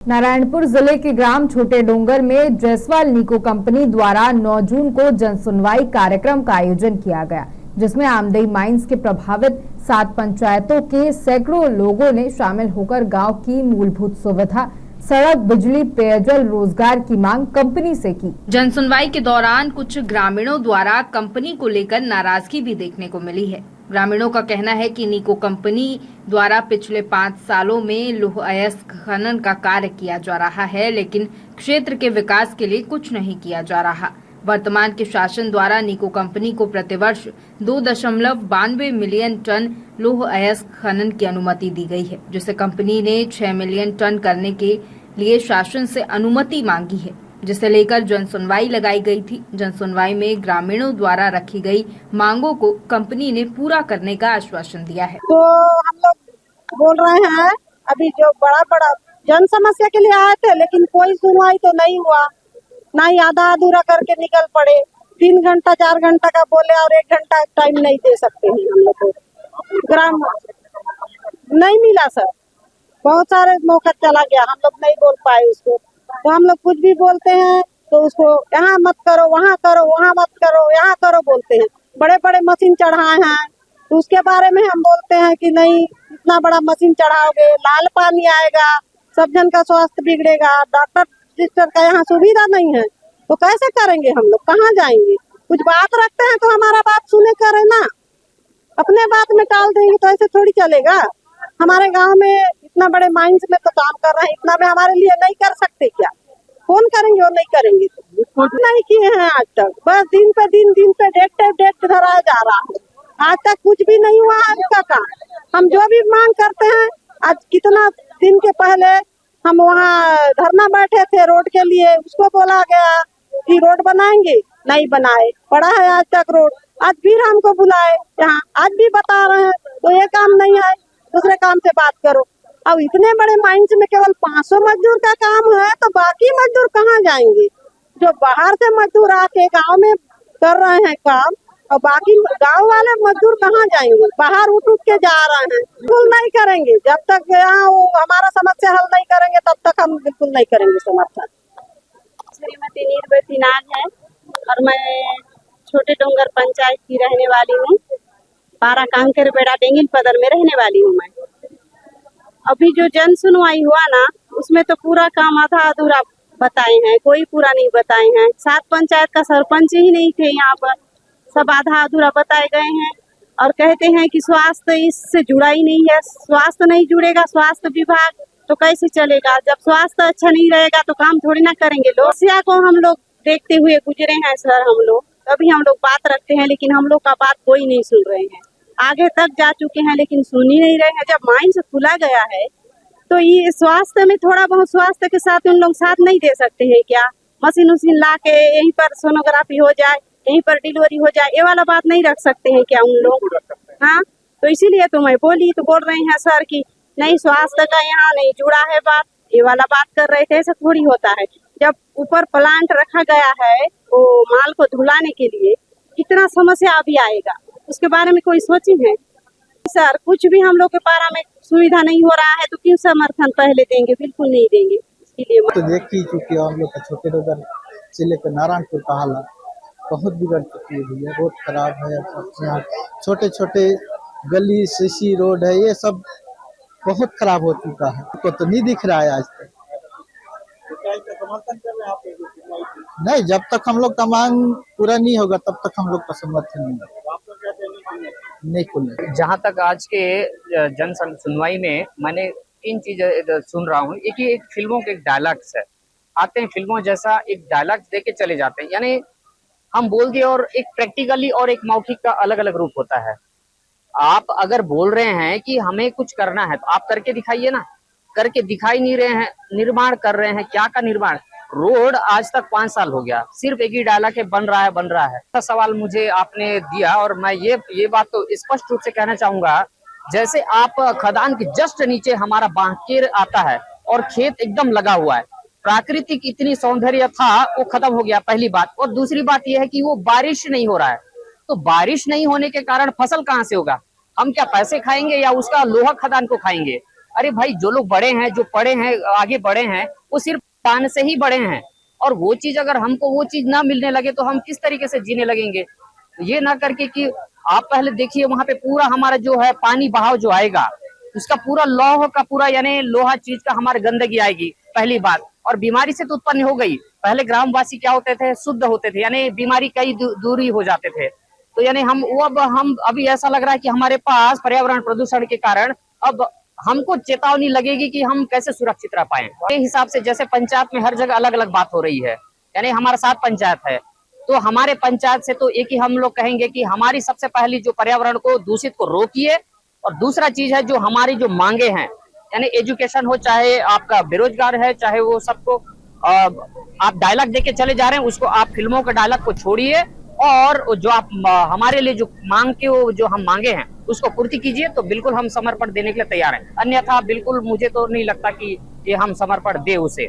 नारायणपुर जिले के ग्राम छोटे डोंगर में जयसवाल निको कंपनी द्वारा 9 जून को जनसुनवाई कार्यक्रम का आयोजन किया गया, जिसमें आमदई माइंस के प्रभावित 7 पंचायतों के सैकड़ों लोगों ने शामिल होकर गांव की मूलभूत सुविधा सड़क, बिजली, पेयजल, रोजगार की मांग कंपनी से की। जनसुनवाई के दौरान कुछ ग्रामीणों द्वारा कंपनी को लेकर नाराजगी भी देखने को मिली है। ग्रामीणों का कहना है कि निको कंपनी द्वारा पिछले 5 सालों में लौह अयस्क खनन का कार्य किया जा रहा है, लेकिन क्षेत्र के विकास के लिए कुछ नहीं किया जा रहा। वर्तमान के शासन द्वारा निको कंपनी को प्रतिवर्ष 2.92 मिलियन टन लौह अयस्क खनन की अनुमति दी गई है, जिसे कंपनी ने 6 मिलियन टन करने के लिए शासन से अनुमति मांगी है, जिसे लेकर जनसुनवाई लगाई गई थी। जनसुनवाई में ग्रामीणों द्वारा रखी गई मांगों को कंपनी ने पूरा करने का आश्वासन दिया है। तो हम लोग बोल रहे हैं, अभी जो बड़ा जन समस्या के लिए आए थे, लेकिन कोई सुनवाई तो नहीं हुआ, ना ही आधा अधूरा करके निकल पड़े। 3 घंटा 4 घंटा का बोले और 1 घंटा टाइम नहीं दे सकते हैं हम लोग को। ग्राम नहीं मिला सर, बहुत सारे मौका चला गया, हम लोग नहीं बोल पाए उसको। तो हम लोग कुछ भी बोलते हैं तो उसको यहाँ मत करो, वहाँ करो, वहाँ मत करो, यहाँ करो बोलते हैं। बड़े बड़े मशीन चढ़ाए हैं तो उसके बारे में हम बोलते हैं कि नहीं, इतना बड़ा मशीन चढ़ाओगे, लाल पानी आएगा, सब जन का स्वास्थ्य बिगड़ेगा, डॉक्टर सिस्टर का यहाँ सुविधा नहीं है, तो कैसे करेंगे हम लोग, कहाँ जाएंगे? कुछ बात रखते हैं तो हमारा बात सुने करे ना, अपने बात में टाल देंगे तो ऐसे थोड़ी चलेगा। हमारे गांव में इतना बड़े माइंस में तो काम कर रहे हैं, इतना में हमारे लिए नहीं कर सकते क्या? कौन करेंगे और नहीं करेंगे? तो नहीं किए हैं आज तक, बस दिन पे डेट धराया जा रहा है। आज तक कुछ भी नहीं हुआ है इसका काम। हम जो भी मांग करते हैं, आज कितना दिन के पहले हम वहाँ धरना बैठे थे रोड के लिए, उसको बोला गया कि रोड बनाएंगे, नहीं बनाए, पड़ा है आज तक रोड। आज फिर हमको बुलाए यहाँ, आज भी बता रहे हैं, तो ये काम नहीं है, दूसरे काम से बात करो। अब इतने बड़े माइंस में केवल 500 मजदूर का काम है, तो बाकी मजदूर कहाँ जाएंगे? जो बाहर से मजदूर आके गांव में कर रहे हैं काम, और बाकी गांव वाले मजदूर कहाँ जाएंगे? बाहर उठ के जा रहे हैं। बिल्कुल नहीं करेंगे, जब तक यहाँ हमारा समस्या हल नहीं करेंगे तब तक हम बिल्कुल नहीं करेंगे समर्थन। श्रीमती नीरवती नाग है और मैं छोटे डोंगर पंचायत की रहने वाली हूँ। पारा कांकेर बेड़ा डेंगिल पदर में रहने वाली हूँ मैं। अभी जो जन सुनवाई हुआ ना, उसमें तो पूरा काम आधा अधूरा बताए हैं, कोई पूरा नहीं बताए हैं। 7 पंचायत का सरपंच ही नहीं थे यहाँ पर, सब आधा अधूरा बताए गए हैं। और कहते हैं कि स्वास्थ्य इससे जुड़ा ही नहीं है, स्वास्थ्य नहीं जुड़ेगा, स्वास्थ्य विभाग तो कैसे चलेगा? जब स्वास्थ्य अच्छा नहीं रहेगा तो काम थोड़ी ना करेंगे लोग। समस्या को हम लोग देखते हुए गुजरे हैं सर, हम लोग तभी हम लोग बात रखते हैं, लेकिन हम लोग का बात कोई नहीं सुन रहे हैं। आगे तक जा चुके हैं लेकिन सुन ही नहीं रहे हैं। जब माइंड से खुला गया है तो ये स्वास्थ्य में थोड़ा बहुत स्वास्थ्य के साथ उन लोग साथ नहीं दे सकते हैं क्या? मशीन उशीन ला के यहीं पर सोनोग्राफी हो जाए, यहीं पर डिलीवरी हो जाए, ये वाला बात नहीं रख सकते हैं क्या उन लोग? हाँ, तो इसीलिए तो मैं बोली, तो बोल रहे हैं सर कि नहीं स्वास्थ्य का यहाँ नहीं जुड़ा है बात, ये वाला बात कर रहे थे। ऐसा थोड़ी होता है। जब ऊपर प्लांट रखा गया है वो माल को धुलाने के लिए, कितना समस्या अभी आएगा, उसके बारे में कोई सोची है? सर कुछ भी हम लोग के पारा में सुविधा नहीं हो रहा है तो क्यों समर्थन पहले देंगे? बिल्कुल नहीं देंगे। इसके लिए तो देख ही चुकी है हम लोग का छोटे डोंगर जिले के नारायणपुर का हालत बहुत बिगड़ चुकी है भैया, रोड खराब है। यहाँ छोटे छोटे गली सीसी रोड है, ये सब बहुत खराब हो चुका है, को तो नहीं दिख रहा है आज तक। नहीं, जब तक हम लोग का मांग पूरा नहीं होगा तब तक हम लोग का समर्थन नहीं होगा। नहीं खुले। जहाँ तक आज के जन सुनवाई में मैंने 3 चीजें सुन रहा हूँ। एक फिल्मों के डायलॉग्स है, आते हैं फिल्मों जैसा एक डायलॉग्स दे के चले जाते हैं, यानी हम बोल दिए और एक प्रैक्टिकली और एक मौखिक का अलग अलग रूप होता है। आप अगर बोल रहे हैं कि हमें कुछ करना है तो आप करके दिखाइए ना, करके दिखाई नहीं रहे हैं। निर्माण कर रहे हैं, क्या का निर्माण? रोड आज तक 5 साल हो गया, सिर्फ एक ही डायलॉग है, बन रहा है। ऐसा सवाल मुझे आपने दिया और मैं ये बात तो स्पष्ट रूप से कहना चाहूंगा, जैसे आप खदान के जस्ट नीचे हमारा बांकेर आता है और खेत एकदम लगा हुआ है, प्राकृतिक इतनी सौंदर्य था वो खत्म हो गया, पहली बात। और दूसरी बात यह है कि वो बारिश नहीं हो रहा है, तो बारिश नहीं होने के कारण फसल कहाँ से होगा? हम क्या पैसे खाएंगे या उसका लोहा खदान को खाएंगे? अरे भाई जो लोग बड़े हैं, जो पढ़े हैं, आगे बढ़े हैं, वो सिर्फ दान से ही बड़े हैं। और वो चीज अगर हमको वो चीज ना मिलने लगे तो हम किस तरीके से जीने लगेंगे। ये ना करके कि आप पहले देखिए वहां पे पूरा हमारा जो है पानी बहाव जो आएगा उसका पूरा लौह का पूरा यानी लोहा चीज का हमारे गंदगी आएगी पहली बात। और बीमारी से तो उत्पन्न हो गई। पहले ग्रामवासी क्या होते थे, शुद्ध होते थे, यानी बीमारी कई दूरी हो जाते थे। तो यानी हम अभी ऐसा लग रहा है कि हमारे पास पर्यावरण प्रदूषण के कारण अब हमको चेतावनी लगेगी कि हम कैसे सुरक्षित रह पाए। के हिसाब से जैसे पंचायत में हर जगह अलग अलग बात हो रही है, यानी हमारा 7 पंचायत है, तो हमारे पंचायत से तो एक ही हम लोग कहेंगे कि हमारी सबसे पहली जो पर्यावरण को दूषित को रोकिए। और दूसरा चीज है जो हमारी जो मांगे हैं, यानी एजुकेशन हो, चाहे आपका बेरोजगार है, चाहे वो सबको आप डायलॉग देके चले जा रहे हैं, उसको आप फिल्मों के डायलॉग को छोड़िए और जो आप हमारे लिए जो मांग के वो जो हम मांगे हैं उसको पूर्ति कीजिए, तो बिल्कुल हम समर्पण देने के लिए तैयार हैं। अन्यथा बिल्कुल मुझे तो नहीं लगता कि ये हम समर्पण दे उसे।